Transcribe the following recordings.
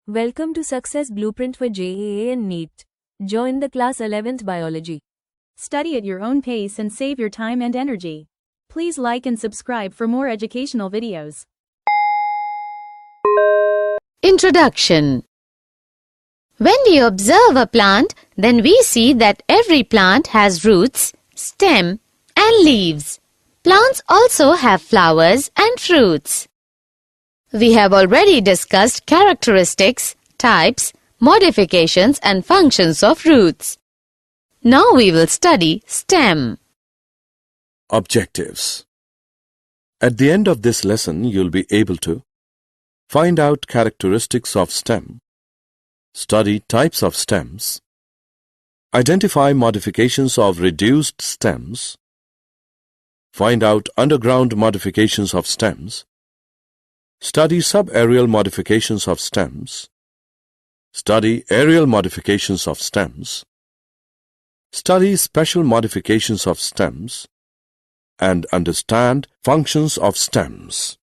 Welcome to Success Blueprint for JEE and NEET. Join the class 11th Biology. Study at your own pace and save your time and energy. Please like and subscribe for more educational videos. Introduction. When we observe a plant, then we see that every plant has roots, stem, and leaves. Plants also have flowers and fruits. We have already discussed characteristics, types, modifications, and functions of roots. Now we will study stem. Objectives. At the end of this lesson, you'll be able to find out characteristics of stem, study types of stems, identify modifications of reduced stems, find out underground modifications of stems, study subaerial modifications of stems, study aerial modifications of stems, study special modifications of stems, and understand functions of stems.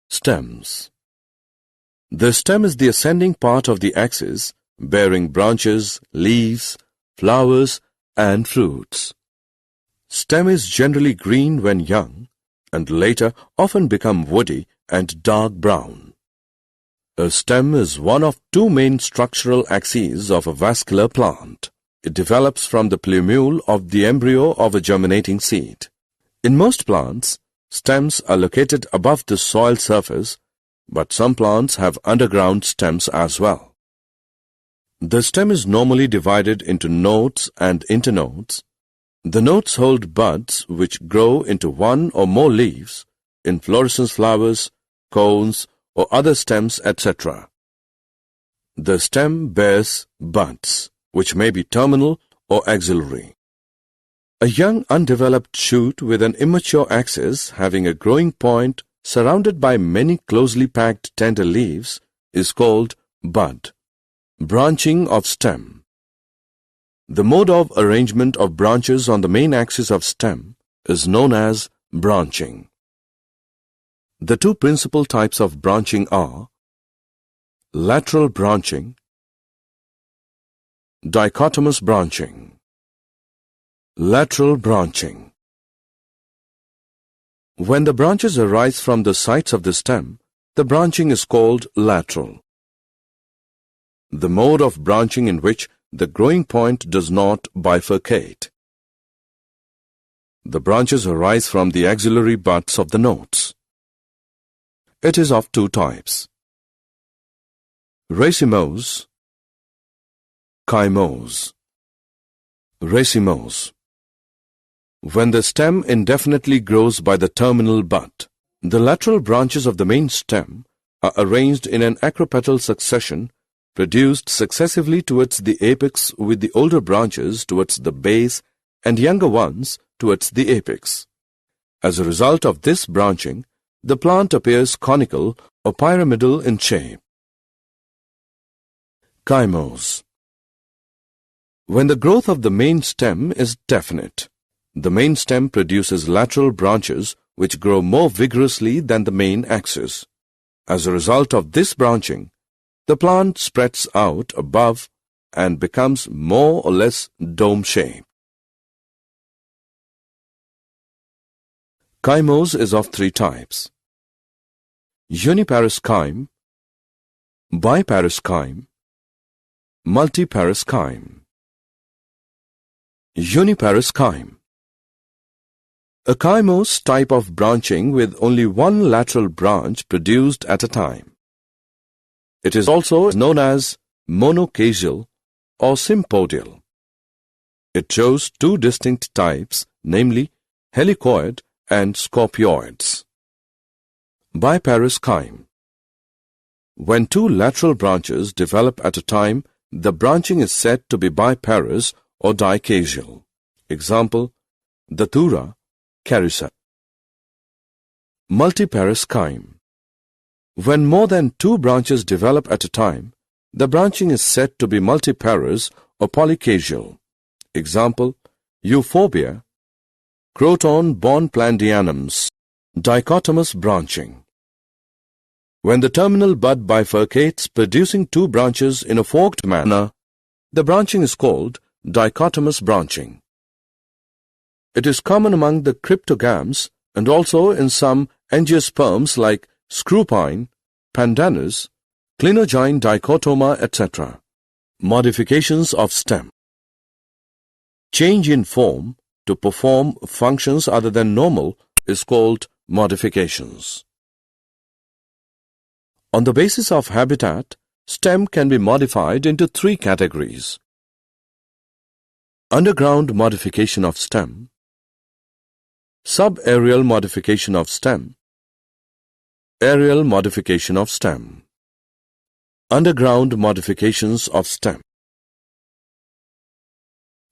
Stems. The stem is the ascending part of the axis, bearing branches, leaves, flowers, and fruits. Stem is generally green when young, and later often become woody and dark brown. A stem is one of two main structural axes of a vascular plant. It develops from the plumule of the embryo of a germinating seed. In most plants, stems are located above the soil surface, but some plants have underground stems as well. The stem is normally divided into nodes and internodes. The nodes hold buds which grow into one or more leaves, inflorescence flowers, cones, or other stems, etc. The stem bears buds, which may be terminal or axillary. A young undeveloped shoot with an immature axis having a growing point surrounded by many closely packed tender leaves is called bud. Branching of stem. The mode of arrangement of branches on the main axis of stem is known as branching. The two principal types of branching are lateral branching, dichotomous branching. Lateral branching. When the branches arise from the sides of the stem, the branching is called lateral. The mode of branching in which the growing point does not bifurcate. The branches arise from the axillary buds of the nodes. It is of two types: racemose, chymose. Racemose. When the stem indefinitely grows by the terminal bud, the lateral branches of the main stem are arranged in an acropetal succession, produced successively towards the apex, with the older branches towards the base and younger ones towards the apex. As a result of this branching, the plant appears conical or pyramidal in shape. Chymose. When the growth of the main stem is definite, the main stem produces lateral branches which grow more vigorously than the main axis. As a result of this branching, the plant spreads out above and becomes more or less dome-shaped. Chymose is of three types: uniparous chyme, biparous chyme, multiparous chyme. Uniparous chyme. A chymose type of branching with only one lateral branch produced at a time. It is also known as monocaseal or sympodial. It shows two distinct types, namely helicoid and scorpioids. Biparous chyme. When two lateral branches develop at a time, the branching is said to be biparous or dicasial. Example, Datura carissa. Multiparous chyme. When more than two branches develop at a time, the branching is said to be multiparous or polycasial. Example, Euphorbia, Croton bonplandianums. Dichotomous branching. When the terminal bud bifurcates, producing two branches in a forked manner, the branching is called dichotomous branching. It is common among the cryptogams and also in some angiosperms like screwpine, pandanus, clinogyne dichotoma, etc. Modifications of stem. Change in form to perform functions other than normal is called modifications. On the basis of habitat, stem can be modified into three categories: underground modification of stem, subaerial modification of stem, aerial modification of stem. Underground modifications of stem.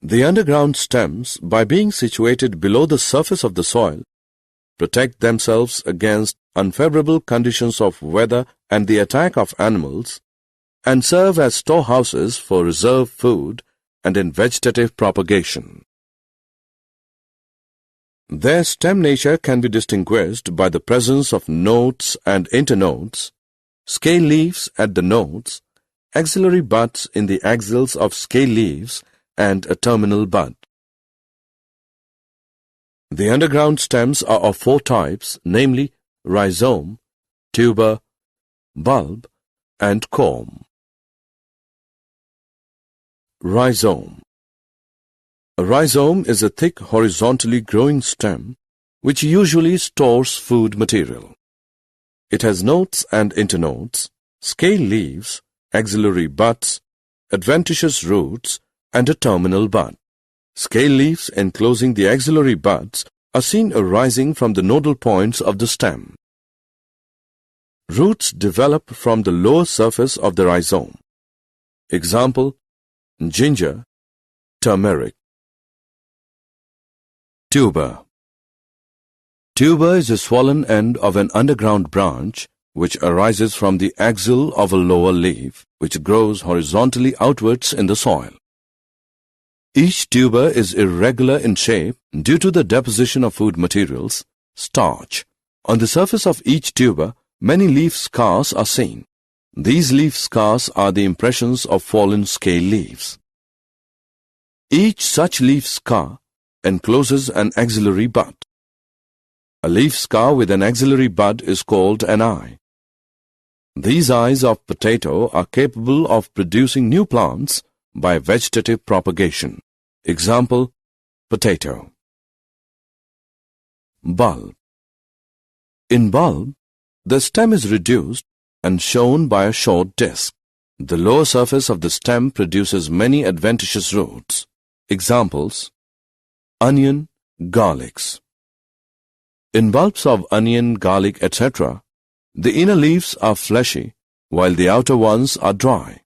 The underground stems, by being situated below the surface of the soil, protect themselves against unfavorable conditions of weather and the attack of animals, and serve as storehouses for reserve food and in vegetative propagation. Their stem nature can be distinguished by the presence of nodes and internodes, scale leaves at the nodes, axillary buds in the axils of scale leaves, and a terminal bud. The underground stems are of four types, namely rhizome, tuber, bulb, and corm. Rhizome. A rhizome is a thick horizontally growing stem which usually stores food material. It has nodes and internodes, scale leaves, axillary buds, adventitious roots, and a terminal bud. Scale leaves enclosing the axillary buds are seen arising from the nodal points of the stem. Roots develop from the lower surface of the rhizome. Example: ginger, turmeric. Tuber. Tuber is a swollen end of an underground branch which arises from the axil of a lower leaf, which grows horizontally outwards in the soil. Each tuber is irregular in shape due to the deposition of food materials, starch. On the surface of each tuber, many leaf scars are seen. These leaf scars are the impressions of fallen scale leaves. Each such leaf scar encloses an axillary bud. A leaf scar with an axillary bud is called an eye. These eyes of potato are capable of producing new plants by vegetative propagation. Example: potato. Bulb. In bulb, the stem is reduced and shown by a short disc. The lower surface of the stem produces many adventitious roots. Examples: onion, garlics. In bulbs of onion, garlic, etc., the inner leaves are fleshy, while the outer ones are dry.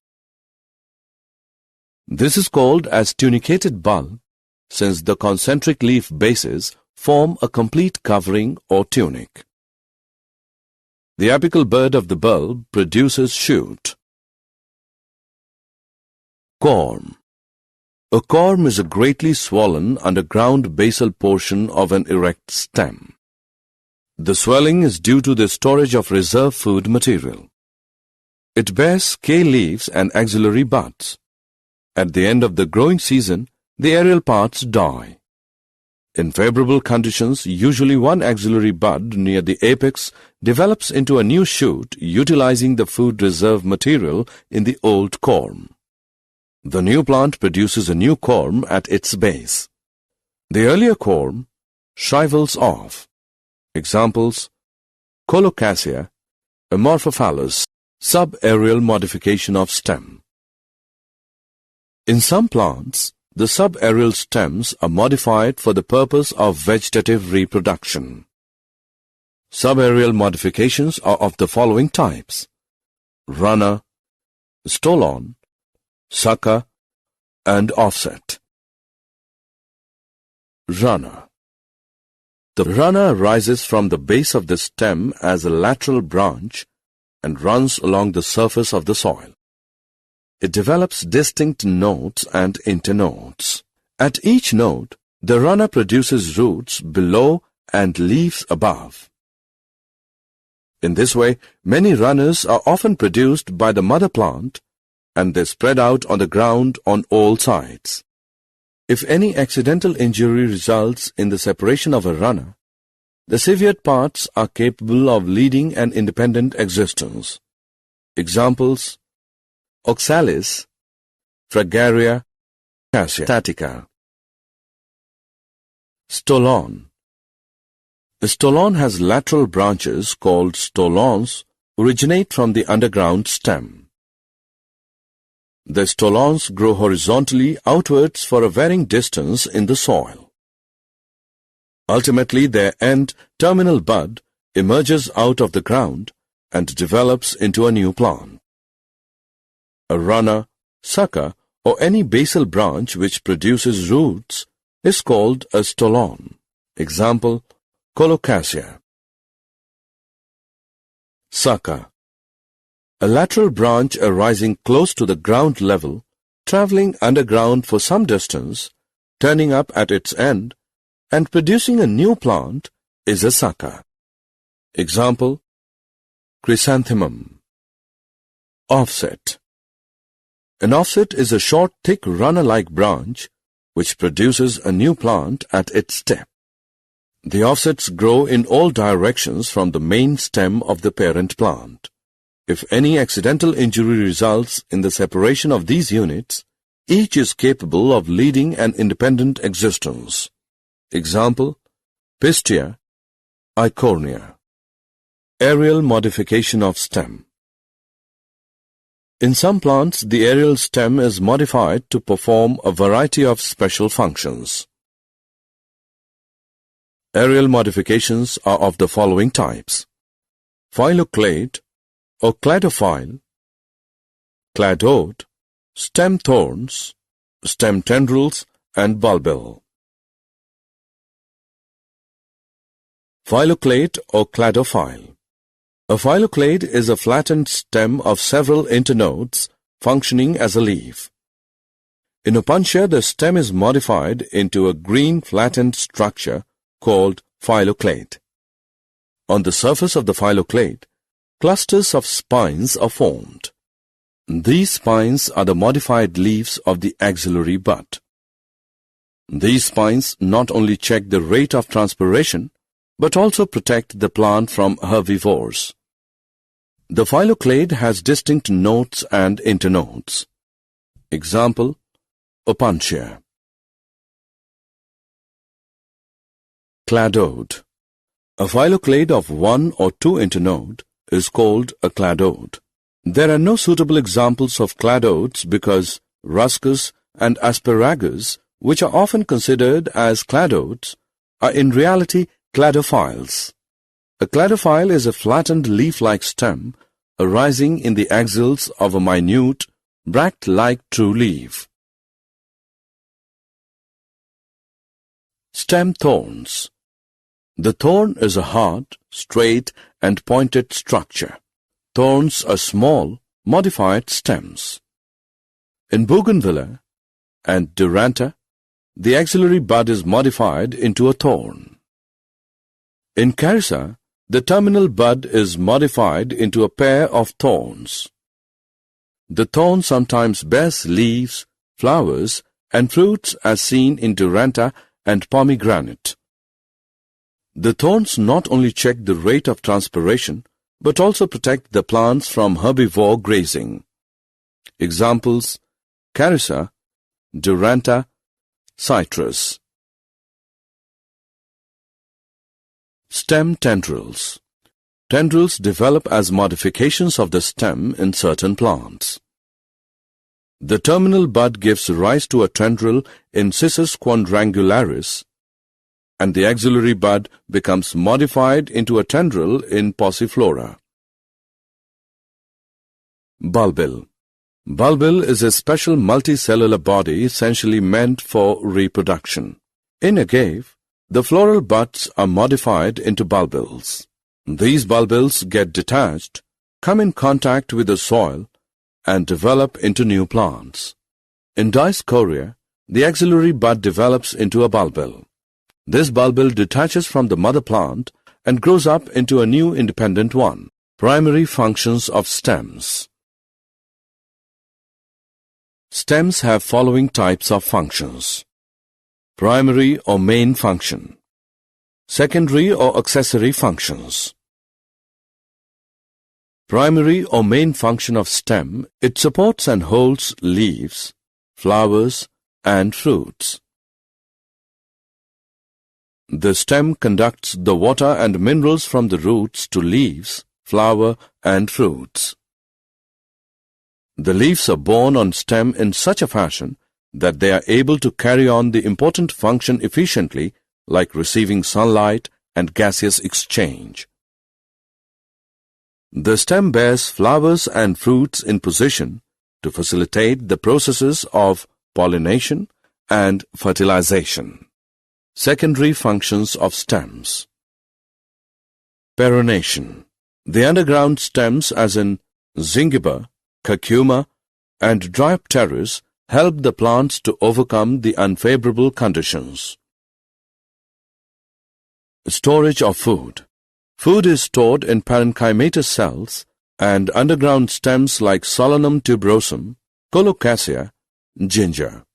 This is called as tunicated bulb, since the concentric leaf bases form a complete covering or tunic. The apical bud of the bulb produces shoot. Corm. A corm is a greatly swollen underground basal portion of an erect stem. The swelling is due to the storage of reserve food material. It bears scale leaves and axillary buds. At the end of the growing season, the aerial parts die. In favorable conditions, usually one axillary bud near the apex develops into a new shoot utilizing the food reserve material in the old corm. The new plant produces a new corm at its base. The earlier corm shrivels off. Examples: colocasia, amorphophallus, subaerial modification of stem. In some plants, the subaerial stems are modified for the purpose of vegetative reproduction. Subaerial modifications are of the following types: runner, stolon, sucker, and offset. Runner. The runner rises from the base of the stem as a lateral branch and runs along the surface of the soil. It develops distinct nodes and internodes. At each node, the runner produces roots below and leaves above. In this way, many runners are often produced by the mother plant and they spread out on the ground on all sides. If any accidental injury results in the separation of a runner, the severed parts are capable of leading an independent existence. Examples: oxalis, fragaria, cassia statica. Stolon. The stolon has lateral branches called stolons originate from the underground stem. The stolons grow horizontally outwards for a varying distance in the soil. Ultimately, their end terminal bud emerges out of the ground and develops into a new plant. A runner, sucker, or any basal branch which produces roots is called a stolon. Example: colocasia. Sucker. A lateral branch arising close to the ground level, traveling underground for some distance, turning up at its end, and producing a new plant is a sucker. Example: chrysanthemum. Offset. An offset is a short, thick, runner-like branch which produces a new plant at its tip. The offsets grow in all directions from the main stem of the parent plant. If any accidental injury results in the separation of these units, each is capable of leading an independent existence. Example: pistia, eichhornia. Aerial modification of stem. In some plants, the aerial stem is modified to perform a variety of special functions. Aerial modifications are of the following types: phylloclade or cladophyle, cladode, stem thorns, stem tendrils, and bulbil. Phylloclade or cladophyle. A phylloclade is a flattened stem of several internodes functioning as a leaf. In Opuntia, the stem is modified into a green flattened structure called phylloclade. On the surface of the phylloclade, clusters of spines are formed. These spines are the modified leaves of the axillary bud. These spines not only check the rate of transpiration, but also protect the plant from herbivores. The phylloclade has distinct nodes and internodes. Example: Opuntia. Cladode. A phylloclade of one or two internode is called a cladode. There are no suitable examples of cladodes because ruscus and asparagus, which are often considered as cladodes, are in reality cladophyles. A cladophyle is a flattened leaf-like stem arising in the axils of a minute, bract-like true leaf. Stem thorns. The thorn is a hard, straight, and pointed structure. Thorns are small, modified stems. In bougainvillea and duranta, the axillary bud is modified into a thorn. In carissa, the terminal bud is modified into a pair of thorns. The thorn sometimes bears leaves, flowers, and fruits as seen in duranta and pomegranate. The thorns not only check the rate of transpiration, but also protect the plants from herbivore grazing. Examples: carissa, duranta, citrus. Stem tendrils. Tendrils develop as modifications of the stem in certain plants. The terminal bud gives rise to a tendril in Cissus quadrangularis, and the axillary bud becomes modified into a tendril in Passiflora. Bulbil. Bulbil is a special multicellular body essentially meant for reproduction. In agave, the floral buds are modified into bulbils. These bulbils get detached, come in contact with the soil, and develop into new plants. In Dioscorea, the axillary bud develops into a bulbil. This bulbil detaches from the mother plant and grows up into a new independent one. Primary functions of stems. Stems have following types of functions: primary or main function, secondary or accessory functions. Primary or main function of stem, it supports and holds leaves, flowers, and fruits. The stem conducts the water and minerals from the roots to leaves, flower, and fruits. The leaves are borne on stem in such a fashion that they are able to carry on the important function efficiently, like receiving sunlight and gaseous exchange. The stem bears flowers and fruits in position to facilitate the processes of pollination and fertilization. Secondary functions of stems. Perenation. The underground stems, as in zingiber, curcuma, and drypteris, help the plants to overcome the unfavorable conditions. Storage of food. Food is stored in parenchymatous cells, and underground stems like Solanum tuberosum, Colocasia, ginger.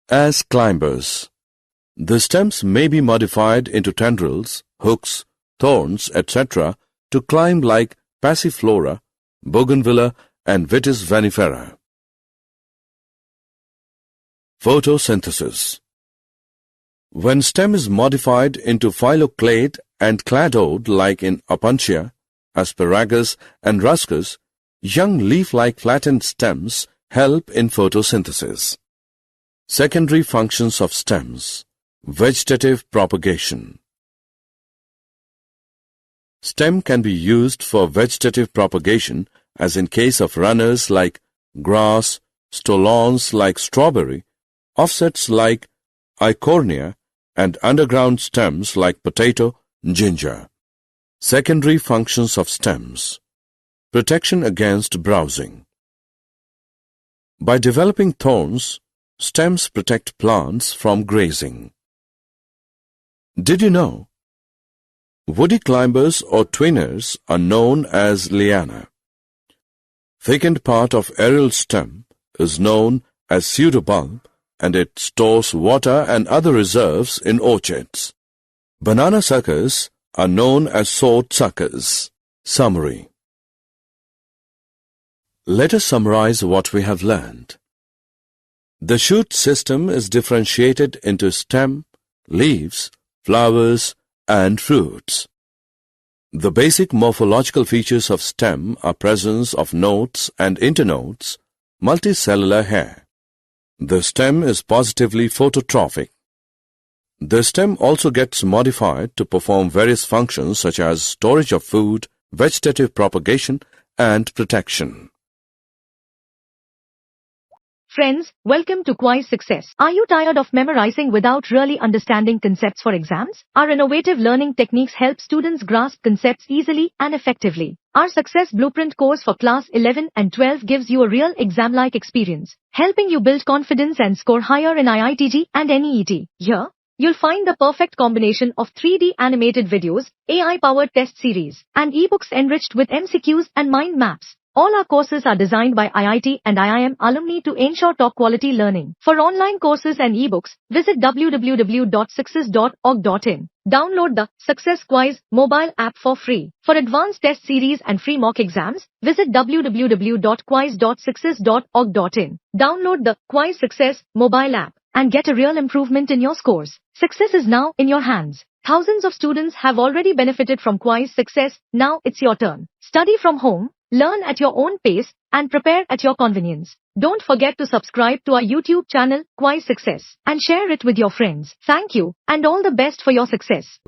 As climbers. The stems may be modified into tendrils, hooks, thorns, etc. to climb like Passiflora, Bougainvillea, and Vitis vinifera. Photosynthesis. When stem is modified into phylloclade and cladode like in Opuntia, asparagus, and ruscus, young leaf-like flattened stems help in photosynthesis. Secondary functions of stems. Vegetative propagation. Stem can be used for vegetative propagation, as in case of runners like grass, stolons like strawberry, offsets like eichhornia, and underground stems like potato, ginger. Secondary functions of stems. Protection against browsing. By developing thorns, stems protect plants from grazing. Did you know? Woody climbers or twiners are known as liana. Thickened part of aerial stem is known as pseudobulb, and it stores water and other reserves in orchards. Banana suckers are known as sword suckers. Summary. Let us summarize what we have learned. The shoot system is differentiated into stem, leaves, flowers, and fruits. The basic morphological features of stem are presence of nodes and internodes, multicellular hair. The stem is positively phototrophic. The stem also gets modified to perform various functions such as storage of food, vegetative propagation, and protection. Friends, welcome to Kwiiz Success. Are you tired of memorizing without really understanding concepts for exams? Our innovative learning techniques help students grasp concepts easily and effectively. Our Success Blueprint course for Class 11 and 12 gives you a real exam-like experience, helping you build confidence and score higher in IITG and NEET. Here, you'll find the perfect combination of 3D animated videos, AI-powered test series, and ebooks enriched with MCQs and mind maps. All our courses are designed by IIT and IIM alumni to ensure top-quality learning. For online courses and ebooks, visit www.success.org.in. Download the Success Kwiiz mobile app for free. For advanced test series and free mock exams, visit www.kwiiz.success.org.in. Download the Kwiiz Success mobile app and get a real improvement in your scores. Success is now in your hands. Thousands of students have already benefited from Kwiiz Success. Now it's your turn. Study from home, learn at your own pace, and prepare at your convenience. Don't forget to subscribe to our YouTube channel, Kwiiz Success, and share it with your friends. Thank you, and all the best for your success.